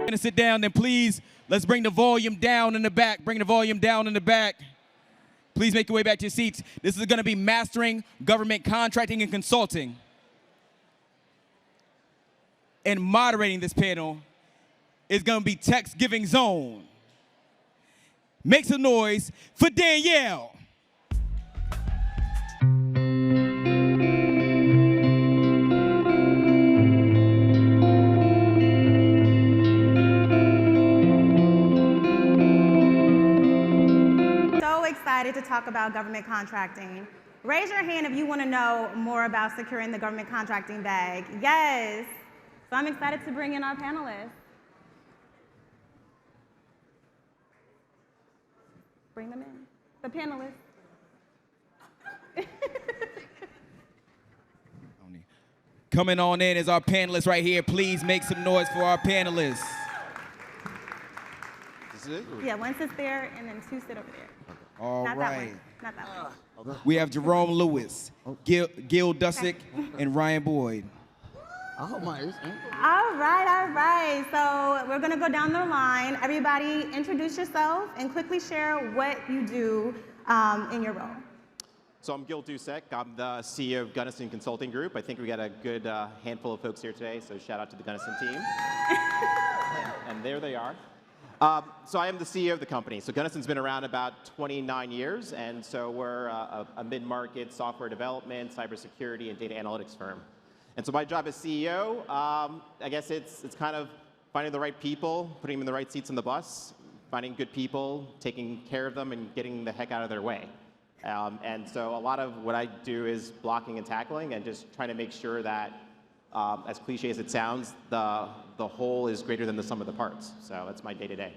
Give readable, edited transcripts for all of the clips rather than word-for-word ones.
Gonna sit down, then please, let's bring the volume down in the back. Bring the volume down in the back. Please make your way back to your seats. This is gonna be Mastering Government Contracting and Consulting. And moderating this panel is gonna be Techsgiving Zone. Make some noise for Danielle. Excited to talk about government contracting. Raise your hand if you want to know more about securing the government contracting bag. Yes. So I'm excited to bring in our panelists. Bring them in. The panelists. Coming on in is our panelists right here. Please make some noise for our panelists. Is it? Yeah, one sits there and then two sit over there. All Not right. that one. Not that one. We have Jerome Lewis, Gil Dussek, and Ryaan Boyd. All right. So we're going to go down the line. Everybody introduce yourself and quickly share what you do in your role. So I'm Gil Dussek. I'm the CEO of Gunnison Consulting Group. I think we got a good handful of folks here today, so shout out to the Gunnison team. And there they are. So I am the CEO of the company. SoGunnison's been around about 29 years, and so we're a mid-market software development, cybersecurity, and data analytics firm. And so my job as CEO, I guess it's kind of finding the right people, putting them in the right seats on the bus, finding good people, taking care of them, and getting the heck out of their way. And so a lot of what I do is blocking and tackling, and just trying to make sure that, as cliche as it sounds, the whole is greater than the sum of the parts. So that's my day-to-day.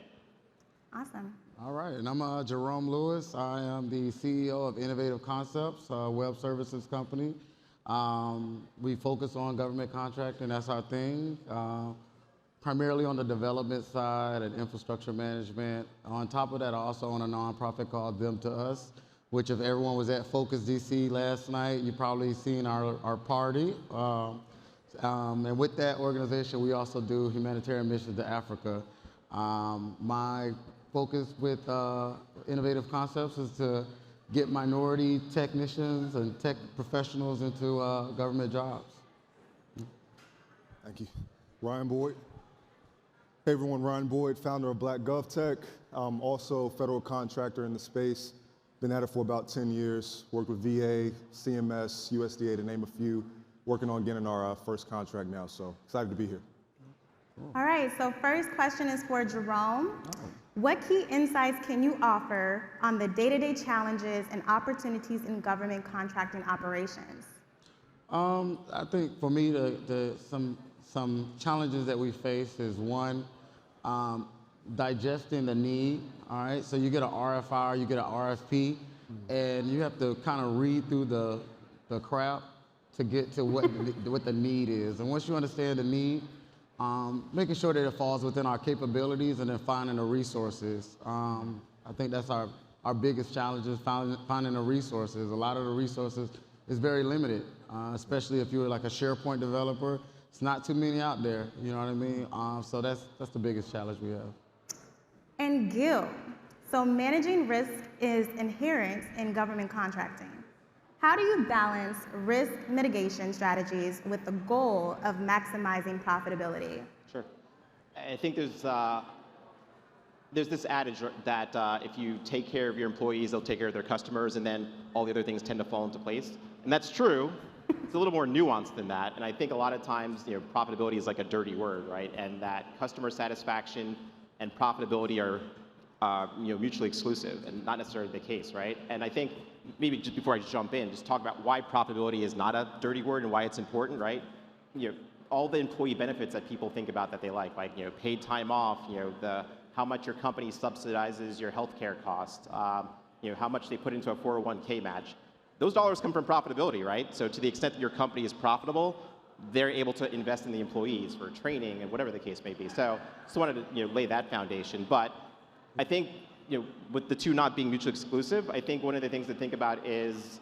Awesome. All right, and I'm Jerome Lewis. I am the CEO of Innovative Concepts, a web services company. We focus on government contracting, that's our thing. Primarily on the development side and infrastructure management. On top of that, I also own a nonprofit called Them to Us, which if everyone was at Focus DC last night, you probably seen our party. And with that organization, we also do humanitarian missions to Africa. My focus with Innovative Concepts is to get minority technicians and tech professionals into government jobs. Thank you. Ryaan Boyd. Hey everyone, Ryaan Boyd, founder of Black GovTech. I'm also a federal contractor in the space. Been at it for about 10 years. Worked with VA, CMS, USDA, to name a few. Working on getting our first contract now, so excited to be here. All right, so first question is for Jerome. What key insights can you offer on the day-to-day challenges and opportunities in government contracting operations? I think for me, some challenges that we face is one, digesting the need, all right? So you get an RFI, you get an RFP, and you have to kind of read through the crap to get to what the need is. And once you understand the need, making sure that it falls within our capabilities and then finding the resources. I think that's our biggest challenge is finding the resources. A lot of the resources is very limited, especially if you're like a SharePoint developer. It's not too many out there, you know what I mean? So that's the biggest challenge we have. And Gil, so managing risk is inherent in government contracting. How do you balance risk mitigation strategies with the goal of maximizing profitability? Sure. I think there's this adage that if you take care of your employees, they'll take care of their customers, and then all the other things tend to fall into place. And that's true. It's a little more nuanced than that. And I think a lot of times, profitability is like a dirty word, right? And that customer satisfaction and profitability are mutually exclusive, and not necessarily the case, right? And I think maybe just before I jump in, just talk about why profitability is not a dirty word and why it's important, right? All the employee benefits that people think about that they like paid time off, how much your company subsidizes your healthcare costs, how much they put into a 401k match. Those dollars come from profitability, right? So to the extent that your company is profitable, they're able to invest in the employees for training and whatever the case may be. So just wanted to lay that foundation. But I think with the two not being mutually exclusive, I think one of the things to think about is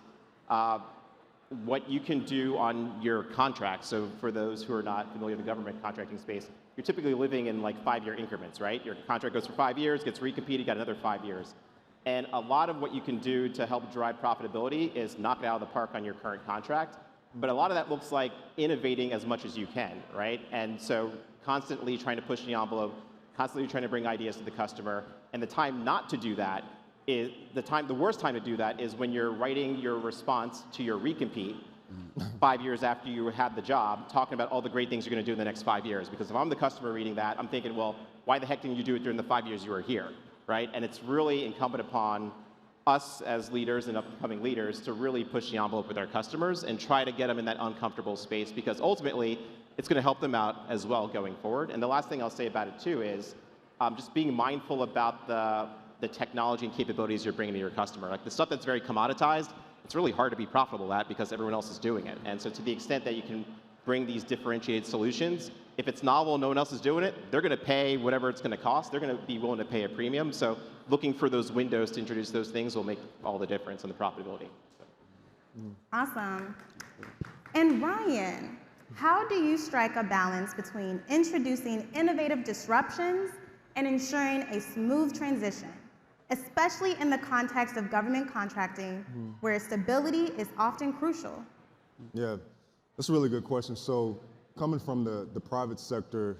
what you can do on your contract. So for those who are not familiar with the government contracting space, you're typically living in like 5-year increments, right? Your contract goes for 5 years, gets recompeted, you got another 5 years. And a lot of what you can do to help drive profitability is knock it out of the park on your current contract. But a lot of that looks like innovating as much as you can, right? And so constantly trying to push the envelope, constantly trying to bring ideas to the customer. And the time not to do that is the worst time to do that is when you're writing your response to your recompete 5 years after you had the job, talking about all the great things you're going to do in the next 5 years. Because if I'm the customer reading that, I'm thinking, well, why the heck didn't you do it during the 5 years you were here, right? And it's really incumbent upon us as leaders and upcoming leaders to really push the envelope with our customers and try to get them in that uncomfortable space, because ultimately it's going to help them out as well going forward. And the last thing I'll say about it too is just being mindful about the technology and capabilities you're bringing to your customer. Like the stuff that's very commoditized, it's really hard to be profitable at because everyone else is doing it. And so to the extent that you can bring these differentiated solutions, if it's novel and no one else is doing it, they're going to pay whatever it's going to cost. They're going to be willing to pay a premium. So looking for those windows to introduce those things will make all the difference in the profitability. Awesome. And Ryaan, how do you strike a balance between introducing innovative disruptions and ensuring a smooth transition, especially in the context of government contracting, where stability is often crucial? Yeah, that's a really good question. So coming from the private sector,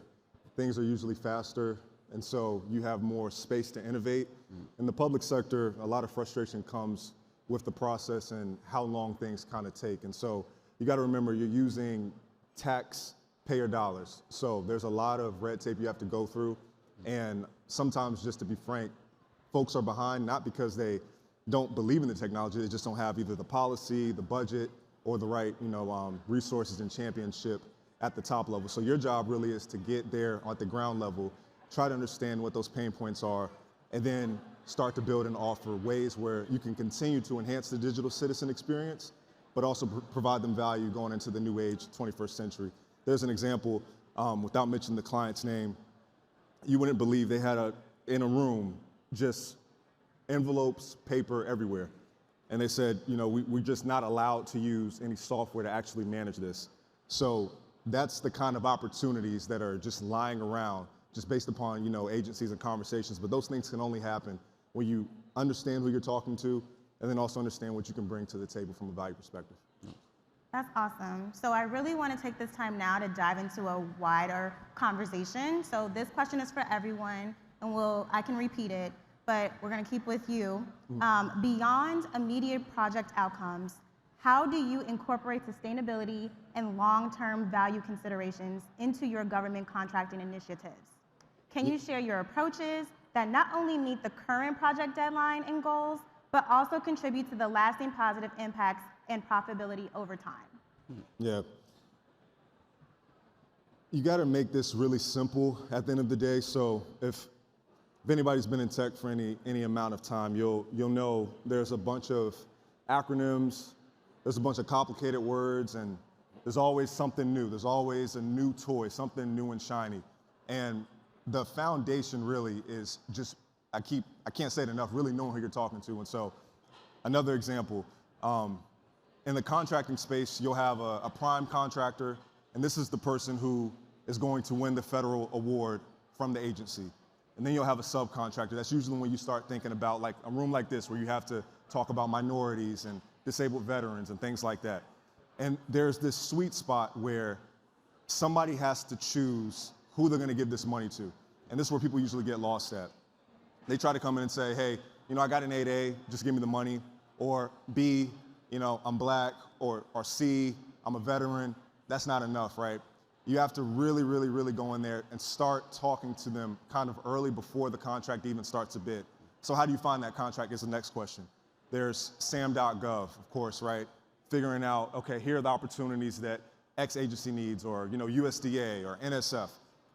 things are usually faster, and so you have more space to innovate. In the public sector, a lot of frustration comes with the process and how long things kind of take. And so you got to remember you're using taxpayer dollars. So there's a lot of red tape you have to go through. And sometimes, just to be frank, folks are behind not because they don't believe in the technology, they just don't have either the policy, the budget, or the right resources and championship at the top level. So your job really is to get there at the ground level, try to understand what those pain points are, and then start to build and offer ways where you can continue to enhance the digital citizen experience, but also provide them value going into the new age, 21st century. There's an example, without mentioning the client's name, you wouldn't believe they had in a room just envelopes, paper everywhere. And they said, we're just not allowed to use any software to actually manage this. So that's the kind of opportunities that are just lying around, just based upon, agencies and conversations. But those things can only happen when you understand who you're talking to, and then also understand what you can bring to the table from a value perspective. That's awesome. So I really want to take this time now to dive into a wider conversation. So this question is for everyone, and I can repeat it, but we're going to keep with you. Beyond immediate project outcomes, how do you incorporate sustainability and long-term value considerations into your government contracting initiatives? Can you share your approaches that not only meet the current project deadline and goals, but also contribute to the lasting positive impacts and profitability over time? Yeah. You got to make this really simple at the end of the day. So if anybody's been in tech for any amount of time, you'll know there's a bunch of acronyms, there's a bunch of complicated words, and there's always something new. There's always a new toy, something new and shiny. And the foundation really is just, I can't say it enough, really knowing who you're talking to. And so another example, in the contracting space, you'll have a prime contractor, and this is the person who is going to win the federal award from the agency. And then you'll have a subcontractor. That's usually when you start thinking about like a room like this, where you have to talk about minorities and disabled veterans and things like that. And there's this sweet spot where somebody has to choose who they're going to give this money to. And this is where people usually get lost at. They try to come in and say, hey, I got an 8A, just give me the money. Or B, I'm black. Or C, I'm a veteran. That's not enough, right? You have to really, really, really go in there and start talking to them kind of early before the contract even starts to bid. So how do you find that contract is the next question. There's sam.gov, of course, right? Figuring out, okay, here are the opportunities that X agency needs, or USDA or NSF.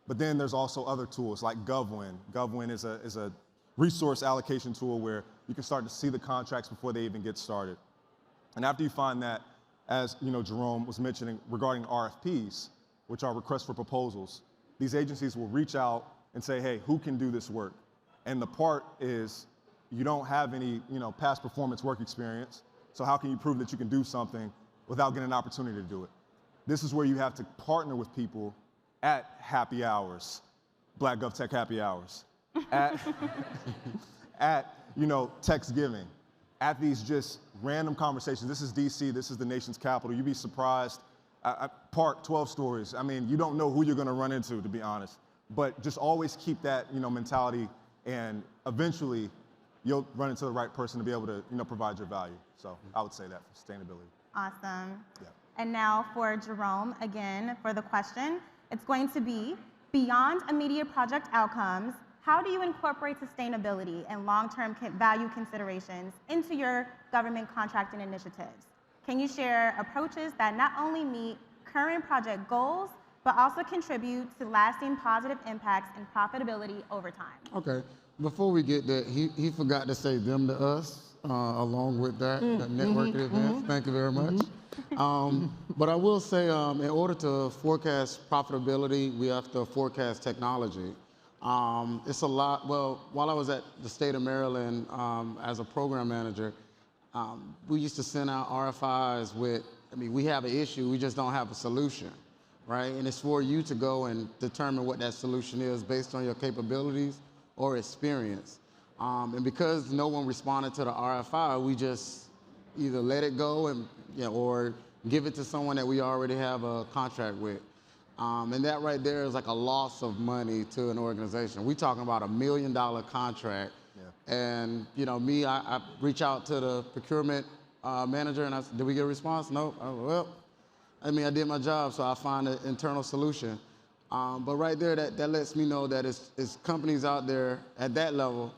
But then there's also other tools like GovWin. GovWin is a resource allocation tool where you can start to see the contracts before they even get started. And after you find that, as Jerome was mentioning regarding RFPs, which are requests for proposals, these agencies will reach out and say, hey, who can do this work? And the part is, you don't have any past performance work experience, so how can you prove that you can do something without getting an opportunity to do it. This is where you have to partner with people at happy hours, Black GovTech happy hours, at, Techsgiving, at these just random conversations. This is DC, this is the nation's capital. You'd be surprised. Park 12 stories. I mean, you don't know who you're gonna run into, to be honest. But just always keep that, mentality, and eventually you'll run into the right person to be able to, provide your value. So I would say that for sustainability. Awesome. Yeah. And now for Jerome, again, for the question, it's going to be, beyond immediate project outcomes, how do you incorporate sustainability and long-term value considerations into your government contracting initiatives? Can you share approaches that not only meet current project goals, but also contribute to lasting positive impacts and profitability over time? Okay. Before we get there, he forgot to say them to us along with that, the networking events. Thank you very much. But I will say, in order to forecast profitability, we have to forecast technology. It's a lot. Well, while I was at the state of Maryland as a program manager, we used to send out RFIs with, we have an issue, we just don't have a solution, right? And it's for you to go and determine what that solution is based on your capabilities or experience. And because no one responded to the RFI, we just either let it go and, or give it to someone that we already have a contract with. And that right there is like a loss of money to an organization. We're talking about $1 million contract. Yeah. And I reach out to the procurement manager and I said, did we get a response? No. Well, I did my job, so I find an internal solution. But right there, that lets me know that it's companies out there at that level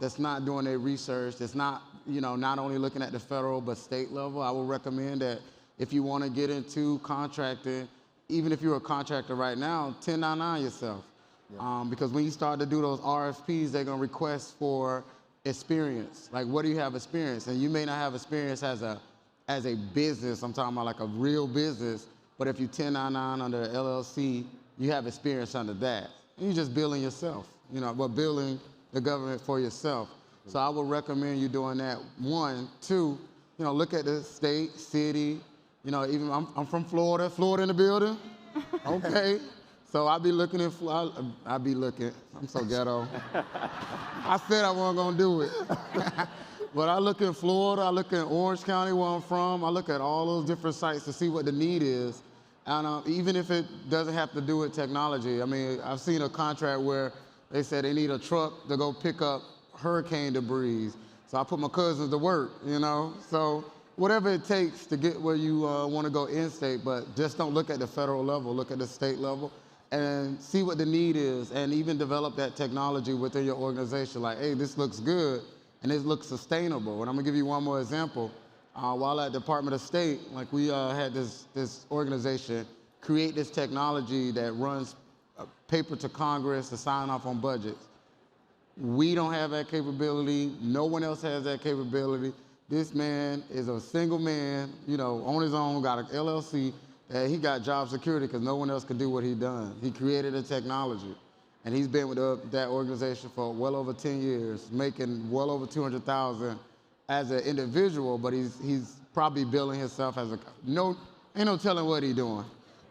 that's not doing their research, that's not, not only looking at the federal but state level. I would recommend that if you want to get into contracting, even if you're a contractor right now, 1099 yourself. Yeah. Because when you start to do those RFPs, they're going to request for experience. Like, what do you have experience? And you may not have experience as a business. I'm talking about like a real business. But if you 1099 under LLC, you have experience under that. And you're just billing yourself, billing the government for yourself. So I would recommend you doing that. 1, 2, look at the state, city. Even I'm from Florida. Florida in the building. Okay. So I be looking in Florida. I be looking. I'm so ghetto. I said I wasn't gonna do it. But I look in Florida. I look in Orange County, where I'm from. I look at all those different sites to see what the need is. And even if it doesn't have to do with technology, I've seen a contract where they said they need a truck to go pick up hurricane debris. So I put my cousins to work, So whatever it takes to get where you want to go in-state, but just don't look at the federal level, look at the state level and see what the need is, and even develop that technology within your organization. Like, hey, this looks good and it looks sustainable. And I'm gonna give you one more example. While at Department of State, like we had this organization create this technology that runs paper to Congress to sign off on budgets. We don't have that capability. No one else has that capability. This man is a single man, on his own, got an LLC, and he got job security because no one else could do what he done. He created a technology, and he's been with that organization for well over 10 years, making well over $200,000 as an individual, but he's probably billing himself as ain't no telling what he's doing.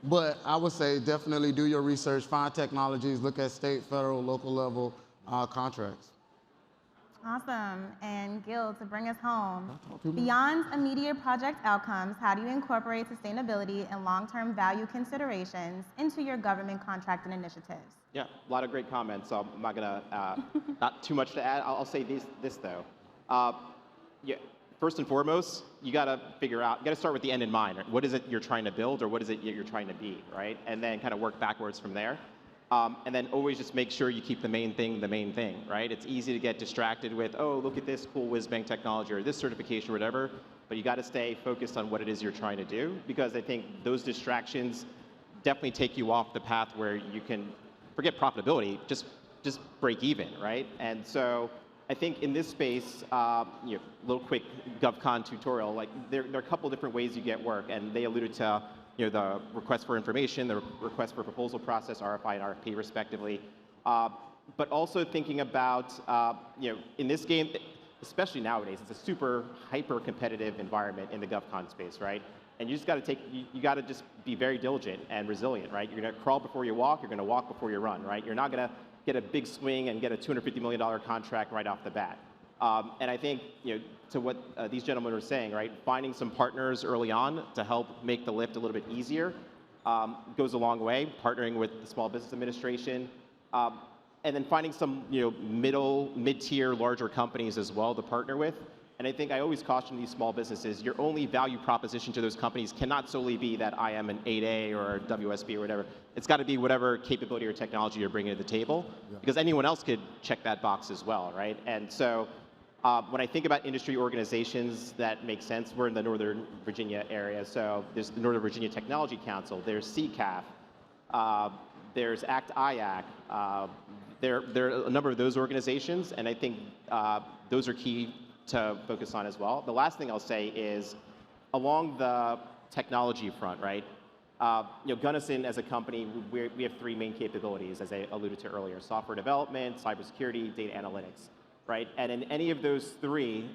But I would say definitely do your research, find technologies, look at state, federal, local level contracts. Awesome. And Gil, to bring us home, beyond immediate project outcomes, how do you incorporate sustainability and long-term value considerations into your government contracting initiatives? Yeah, a lot of great comments. So I'm not gonna, not too much to add. I'll say this though. Yeah, first and foremost, you gotta start with the end in mind. Right? What is it you're trying to build, or what is it you're trying to be, right? And then kind of work backwards from there. And then always just make sure you keep the main thing, right? It's easy to get distracted with, oh, look at this cool whiz-bang technology or this certification or whatever, but you got to stay focused on what it is you're trying to do, because I think those distractions definitely take you off the path where you can forget profitability, just break even, right? And so I think in this space, little quick GovCon tutorial, like there are a couple different ways you get work, and they alluded to the request for information, the request for proposal process, RFI and RFP respectively. But also thinking about, in this game, especially nowadays, it's a super hyper-competitive environment in the GovCon space, right? And you just got to you got to just be very diligent and resilient, right? You're going to crawl before you walk. You're going to walk before you run, right? You're not going to get a big swing and get a $250 million contract right off the bat. And I think, to what these gentlemen were saying, right? Finding some partners early on to help make the lift a little bit easier goes a long way. Partnering with the Small Business Administration, and then finding some, mid-tier, larger companies as well to partner with. And I think I always caution these small businesses, your only value proposition to those companies cannot solely be that I am an 8A or a WSB or whatever. It's got to be whatever capability or technology you're bringing to the table, because anyone else could check that box as well, right? And so when I think about industry organizations that make sense, we're in the Northern Virginia area, so there's the Northern Virginia Technology Council, there's CCAF, there's ACT-IAC, there are a number of those organizations, and I think those are key to focus on as well. The last thing I'll say is, along the technology front, right? Gunnison as a company, we have three main capabilities, as I alluded to earlier: software development, cybersecurity, data analytics, right? And in any of those three,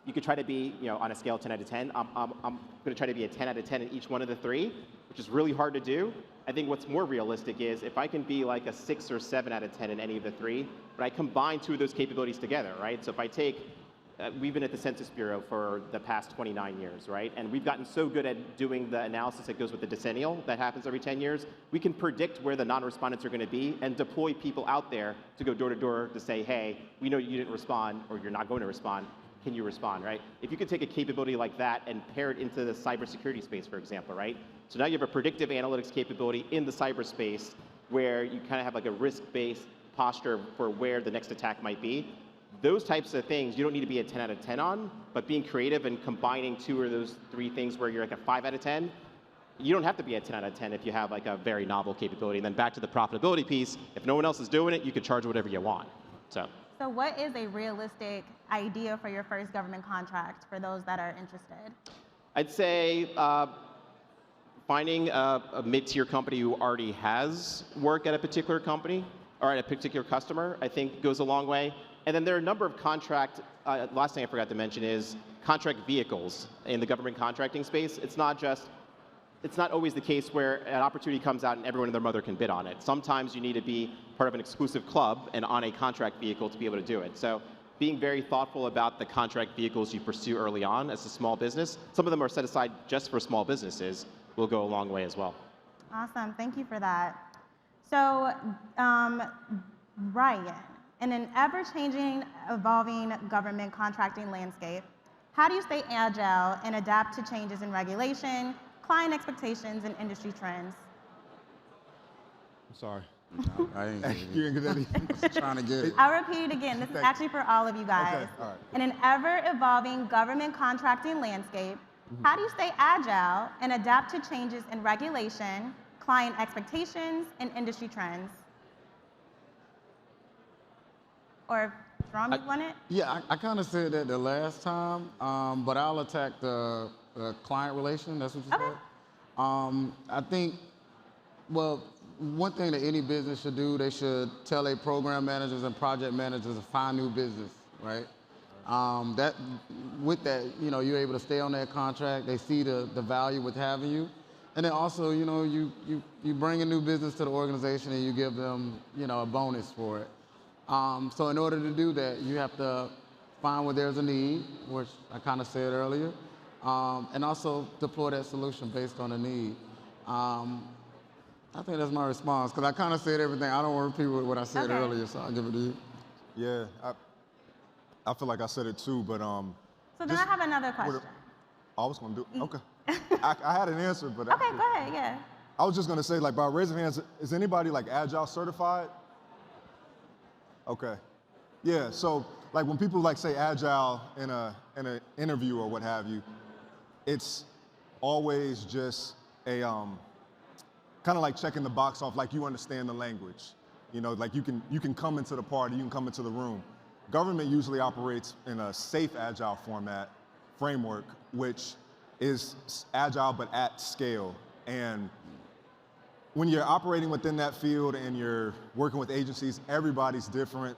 you could try to be, on a scale of 10 out of 10. I'm going to try to be a 10 out of 10 in each one of the three, which is really hard to do. I think what's more realistic is if I can be like a 6 or 7 out of 10 in any of the three, but I combine two of those capabilities together, right? So if I take we've been at the Census Bureau for the past 29 years, right? And we've gotten so good at doing the analysis that goes with the decennial that happens every 10 years. We can predict where the non-respondents are going to be and deploy people out there to go door to door to say, hey, we know you didn't respond or you're not going to respond. Can you respond, right? If you could take a capability like that and pair it into the cybersecurity space, for example, right? So now you have a predictive analytics capability in the cyberspace where you kind of have like a risk-based posture for where the next attack might be. Those types of things, you don't need to be a 10 out of 10 on, but being creative and combining two of those three things where you're like a 5 out of 10, you don't have to be a 10 out of 10 if you have like a very novel capability. And then back to the profitability piece, if no one else is doing it, you could charge whatever you want. So what is a realistic idea for your first government contract for those that are interested? I'd say finding a mid-tier company who already has work at a particular company or at a particular customer, I think goes a long way. And then there are a number of last thing I forgot to mention is contract vehicles in the government contracting space. It's not always the case where an opportunity comes out and everyone and their mother can bid on it. Sometimes you need to be part of an exclusive club and on a contract vehicle to be able to do it. So being very thoughtful about the contract vehicles you pursue early on as a small business, some of them are set aside just for small businesses, will go a long way as well. Awesome, thank you for that. So, Ryaan, in an ever-changing, evolving government contracting landscape, how do you stay agile and adapt to changes in regulation, client expectations, and industry trends? I'm sorry. I ain't get it. You didn't get that? I was trying to get it. I'll repeat it again. This is actually for all of you guys. Okay, all right. In an ever-evolving government contracting landscape, how do you stay agile and adapt to changes in regulation, client expectations, and industry trends? Or Jerome, you want it? Yeah, I kind of said that the last time, but I'll attack the client relation. That's what you said? I think, well, one thing that any business should do, they should tell their program managers and project managers to find new business, right? With that, you're able to stay on that contract. They see the value with having you. And then also, you bring a new business to the organization and you give them, a bonus for it. So in order to do that, you have to find where there's a need, which I kind of said earlier, and also deploy that solution based on a need. I think that's my response, because I kind of said everything. I don't want to repeat what I said earlier, so I'll give it to you. Yeah, I feel like I said it too, but So then I have another question. I was going to do, okay. I had an answer, but Okay, go ahead, yeah. I was just going to say, like, by raising hands, is anybody like Agile certified? Okay. Yeah, so like when people like say Agile in an interview or what have you, it's always just a kind of like checking the box off, like you understand the language. Like you can come into the party, you can come into the room. Government usually operates in a safe Agile framework, which is Agile but at scale. And when you're operating within that field and you're working with agencies, everybody's different.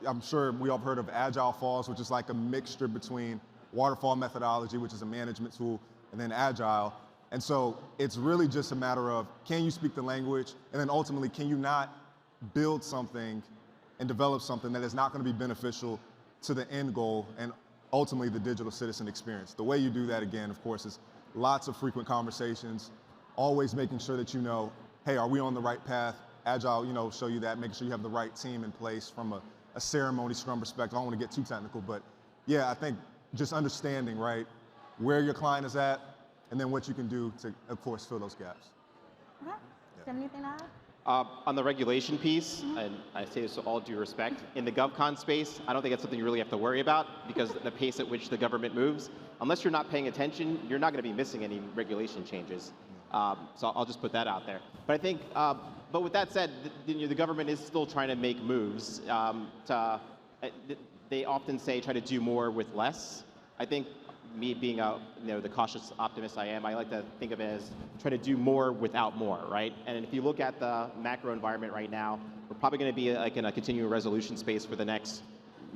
I'm sure we all heard of Agile Falls, which is like a mixture between waterfall methodology, which is a management tool, and then Agile. And so it's really just a matter of, can you speak the language? And then ultimately, can you not build something and develop something that is not going to be beneficial to the end goal and ultimately the digital citizen experience? The way you do that, again, of course, is lots of frequent conversations, always making sure that you know, hey, are we on the right path? Agile, show you that, making sure you have the right team in place from a ceremony scrum perspective. I don't want to get too technical, but yeah, I think just understanding, right, where your client is at, and then what you can do to, of course, fill those gaps. Okay. Do you have anything to add? On the regulation piece, and I say this with all due respect, in the GovCon space, I don't think it's something you really have to worry about because the pace at which the government moves, unless you're not paying attention, you're not going to be missing any regulation changes. So I'll just put that out there. But I think, but with that said, the government is still trying to make moves. They often say try to do more with less. I think me being the cautious optimist I am, I like to think of it as try to do more without more, right? And if you look at the macro environment right now, we're probably going to be like in a continuing resolution space for the next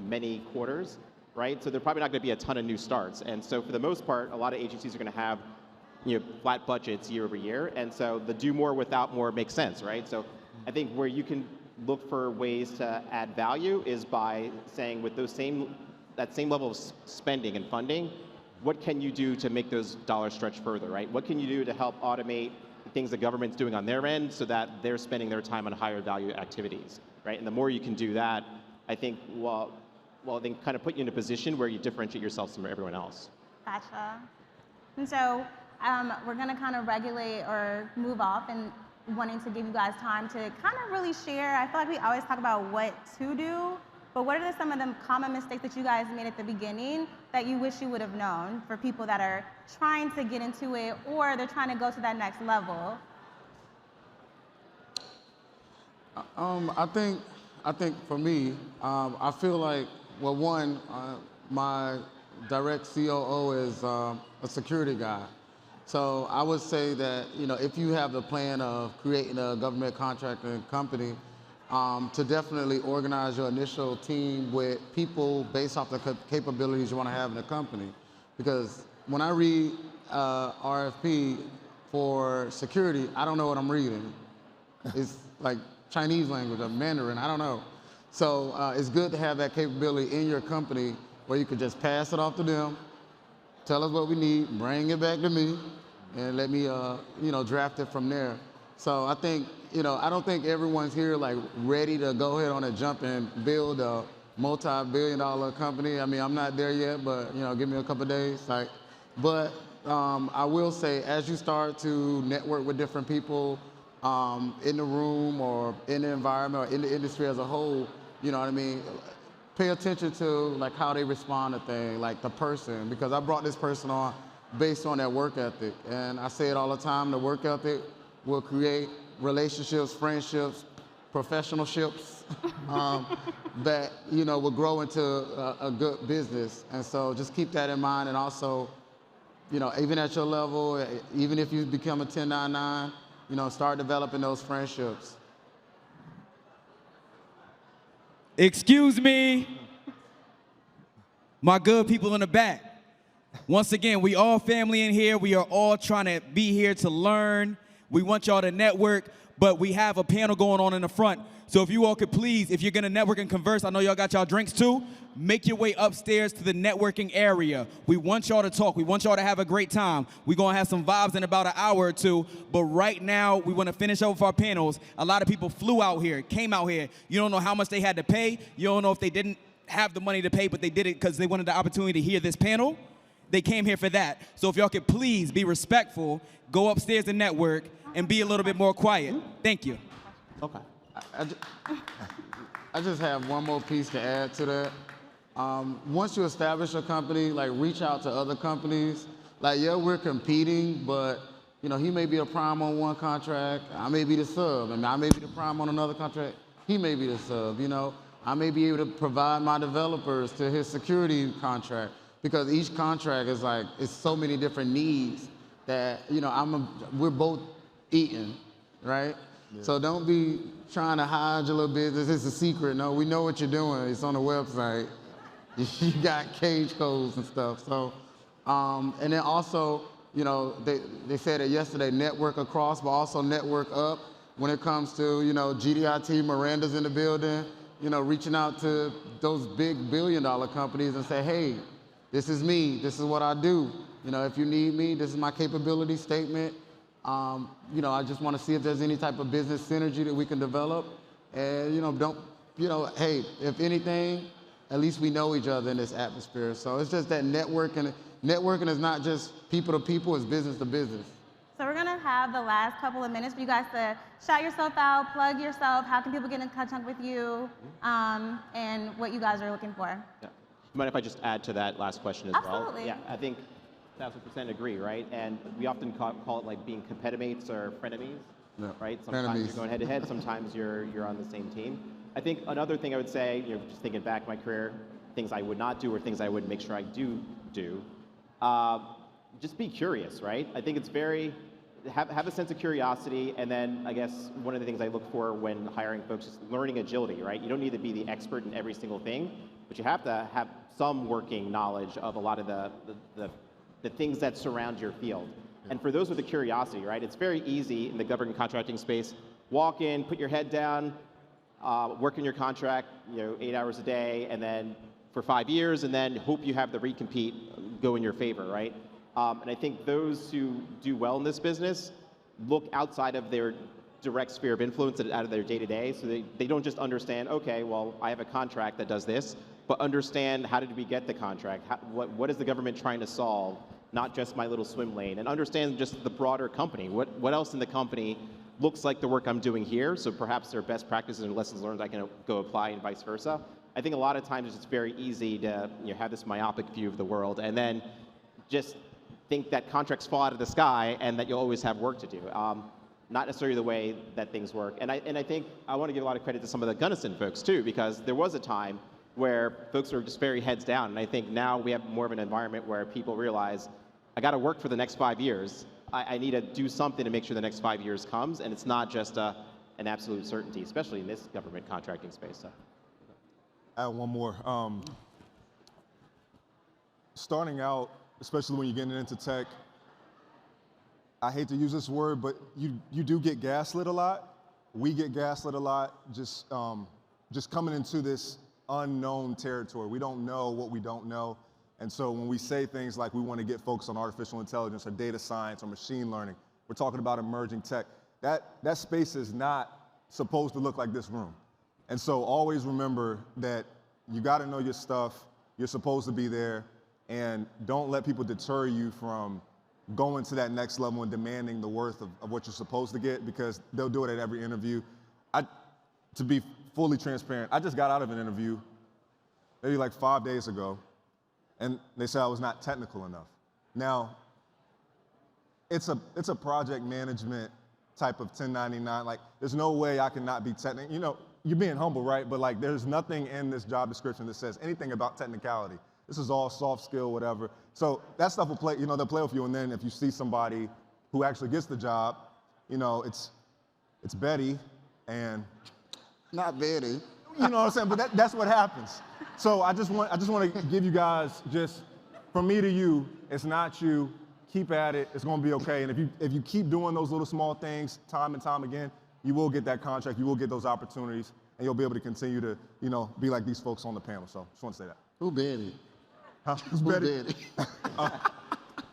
many quarters, right? So there's probably not going to be a ton of new starts. And so for the most part, a lot of agencies are going to have flat budgets year over year. And so the do more without more makes sense, right? So I think where you can look for ways to add value is by saying with that same level of spending and funding, what can you do to make those dollars stretch further, right? What can you do to help automate the things the government's doing on their end so that they're spending their time on higher value activities, right? And the more you can do that, I think then kind of put you in a position where you differentiate yourself from everyone else. Gotcha. And so we're going to kind of regulate or move off and wanting to give you guys time to kind of really share. I feel like we always talk about what to do, but what are some of the common mistakes that you guys made at the beginning that you wish you would have known for people that are trying to get into it or they're trying to go to that next level? I think for me, I feel like, well, one, my direct COO is a security guy. So I would say that, if you have the plan of creating a government contracting company, to definitely organize your initial team with people based off the capabilities you want to have in the company. Because when I read RFP for security, I don't know what I'm reading. It's like Chinese language or Mandarin, I don't know. So it's good to have that capability in your company where you could just pass it off to them, tell us what we need, bring it back to me, and let me draft it from there. So I think, I don't think everyone's here like ready to go ahead on a jump and build a multi-billion-dollar company. I mean, I'm not there yet, but give me a couple of days. But I will say, as you start to network with different people in the room or in the environment or in the industry as a whole, you know what I mean? Pay attention to like how they respond to things, like the person, because I brought this person on based on their work ethic. And I say it all the time, the work ethic will create relationships, friendships, professionalships that will grow into a good business. And so just keep that in mind. And also, even at your level, even if you become a 1099, start developing those friendships. Excuse me, my good people in the back. Once again, we all family in here. We are all trying to be here to learn. We want y'all to network, but we have a panel going on in the front. So if you all could please, if you're gonna network and converse, I know y'all got y'all drinks too, make your way upstairs to the networking area. We want y'all to talk. We want y'all to have a great time. We're gonna have some vibes in about an hour or two, but right now we wanna finish up with our panels. A lot of people flew out here, came out here. You don't know how much they had to pay. You don't know if they didn't have the money to pay, but they did it because they wanted the opportunity to hear this panel. They came here for that. So if y'all could please be respectful, go upstairs and network, and be a little bit more quiet. Thank you. Okay. I just have one more piece to add to that. Once you establish a company, like reach out to other companies. Like, yeah, we're competing, but he may be a prime on one contract, I may be the sub, and I may be the prime on another contract, he may be the sub, I may be able to provide my developers to his security contract, because each contract is like, it's so many different needs that, we're both eating, right? So don't be trying to hide your little business. It's a secret. No, we know what you're doing. It's on the website. You got cage codes and stuff. So, and then also, you know, they said it yesterday, network across, but also network up when it comes to, you know, GDIT, Miranda's in the building, you know, reaching out to those big billion-dollar companies and say, hey, this is me, this is what I do. You know, if you need me, this is my capability statement. You know, I just want to see if there's any type of business synergy that we can develop. And, you know, don't, you know, hey, if anything, at least we know each other in this atmosphere. So it's just that networking. Networking is not just people to people, it's business to business. So we're gonna have the last couple of minutes for you guys to shout yourself out, plug yourself. How can people get in contact with you, and what you guys are looking for? Yeah. Mind if I just add to that last question as Absolutely. well? Yeah, I think 1,000% agree, right? And we often call it like being competimates or frenemies, right? Sometimes you're going head to head, sometimes you're on the same team. I think another thing I would say, you know, just thinking back my career, things I would not do or things I would make sure I do, just be curious, right? I think it's very, have a sense of curiosity, and then I guess one of the things I look for when hiring folks is learning agility, right? You don't need to be the expert in every single thing, but you have to have some working knowledge of a lot of the things that surround your field. And for those with a curiosity, right, it's very easy in the government contracting space, walk in, put your head down, work in your contract, you know, 8 hours a day, and then for 5 years, and then hope you have the recompete go in your favor, right? And I think those who do well in this business look outside of their direct sphere of influence, out of their day-to-day, so they don't just understand, okay, well, I have a contract that does this, but understand how did we get the contract? What is the government trying to solve? Not just my little swim lane, and understand just the broader company. What else in the company looks like the work I'm doing here, so perhaps there are best practices and lessons learned I can go apply and vice versa. I think a lot of times it's very easy to have this myopic view of the world and then just think that contracts fall out of the sky and that you'll always have work to do. Not necessarily the way that things work. And I think I want to give a lot of credit to some of the Gunnison folks too, because there was a time where folks were just very heads down, and I think now we have more of an environment where people realize, I got to work for the next 5 years. I need to do something to make sure the next 5 years comes, and it's not just an absolute certainty, especially in this government contracting space. So. Add one more. Starting out, especially when you're getting into tech, I hate to use this word, but you do get gaslit a lot. We get gaslit a lot, just coming into this unknown territory. We don't know what we don't know. And so when we say things like we want to get folks on artificial intelligence or data science or machine learning, we're talking about emerging tech. That space is not supposed to look like this room. And so always remember that you got to know your stuff, you're supposed to be there, and don't let people deter you from going to that next level and demanding the worth of what you're supposed to get, because they'll do it at every interview. To be fully transparent, I just got out of an interview maybe like 5 days ago, and they said I was not technical enough. Now, it's a project management type of 1099. Like, there's no way I can not be technical. You know, you're being humble, right? But like, there's nothing in this job description that says anything about technicality. This is all soft skill, whatever. So that stuff will play, you know, they'll play with you. And then if you see somebody who actually gets the job, you know, it's Betty and Not Betty. you know what I'm saying? But that's what happens. So I just want to give you guys, just from me to you, it's not you. Keep at it. It's going to be okay. And if you keep doing those little small things time and time again, you will get that contract. You will get those opportunities, and you'll be able to continue to, you know, be like these folks on the panel. So just want to say that. Who Betty? Huh? Who's Who Betty? Betty?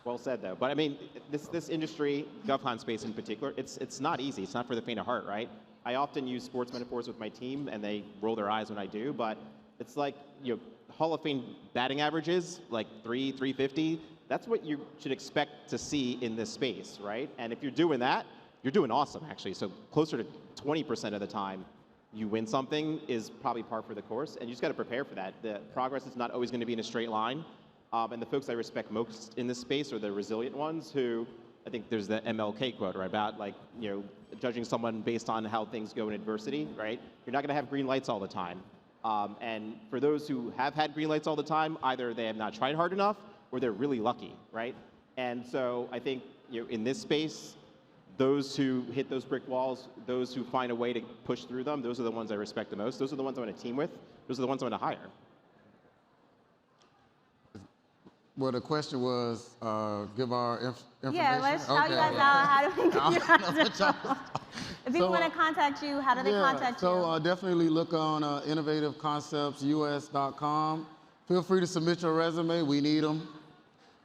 Well said, though. But I mean, this industry, GovCon space in particular, it's not easy. It's not for the faint of heart, right? I often use sports metaphors with my team, and they roll their eyes when I do. But it's like, you know, Hall of Fame batting averages, like 350. That's what you should expect to see in this space, right? And if you're doing that, you're doing awesome, actually. So closer to 20% of the time you win something is probably par for the course, and you just got to prepare for that. The progress is not always going to be in a straight line. And the folks I respect most in this space are the resilient ones who, I think there's the MLK quote, right, about like, you know, judging someone based on how things go in adversity, right? You're not going to have green lights all the time. And for those who have had green lights all the time, either they have not tried hard enough or they're really lucky, right? And so I think, you know, in this space, those who hit those brick walls, those who find a way to push through them, those are the ones I respect the most. Those are the ones I want to team with. Those are the ones I want to hire. Well, the question was, give our information. Yeah, let's tell you guys out how do we get you out of jail. If people want to contact you, how do they contact you? So definitely look on innovativeconceptsus.com. Feel free to submit your resume. We need them.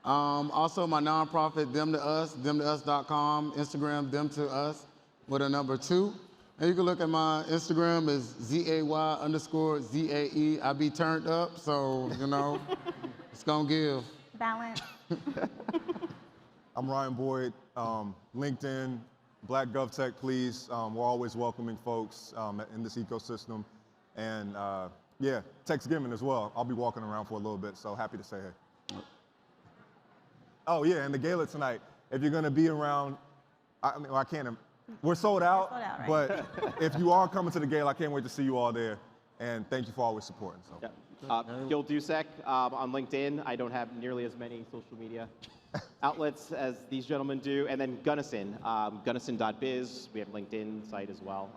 Also, my nonprofit, Them to Us, themtous.com, Instagram, Them to Us, with a number 2. And you can look at my Instagram is ZAY_ZAE. I be turned up, so, you know, it's going to give. Balance. I'm Ryaan Boyd, LinkedIn, Black GovTech, please. We're always welcoming folks in this ecosystem. And yeah, Techsgiving as well. I'll be walking around for a little bit, so happy to say hey. Oh yeah, and the gala tonight. If you're gonna be around, I can't, we're sold out, right? But if you are coming to the gala, I can't wait to see you all there. And thank you for always supporting. So. Yeah. Gil Dussek on LinkedIn. I don't have nearly as many social media outlets as these gentlemen do. And then Gunnison, Gunnison.biz. We have a LinkedIn site as well,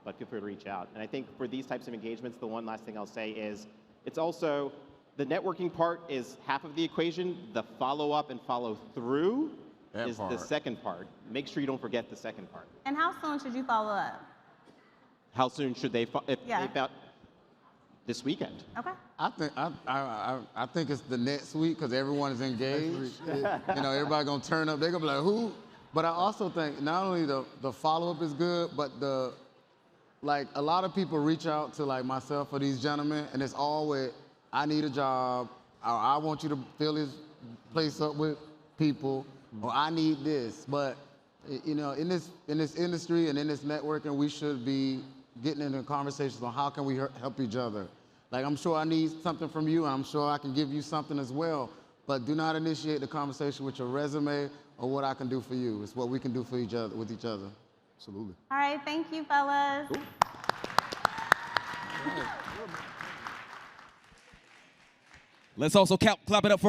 but feel free to reach out. And I think for these types of engagements, the one last thing I'll say is it's also, the networking part is half of the equation. The follow-up and follow-through is the second part. Make sure you don't forget the second part. And how soon should you follow up? How soon should they, this weekend. Okay. I think it's the next week because everyone is engaged. You know, everybody gonna turn up. They're gonna be like, who? But I also think not only the follow-up is good, but like a lot of people reach out to like myself or these gentlemen, and it's always, I need a job, or I want you to fill this place up with people, or I need this. But you know, in this industry and in this networking, we should be getting into conversations on how can we help each other. Like, I'm sure I need something from you, and I'm sure I can give you something as well. But do not initiate the conversation with your resume or what I can do for you. It's what we can do for each other, with each other. Absolutely. All right, thank you, fellas. Cool. Let's also clap it up for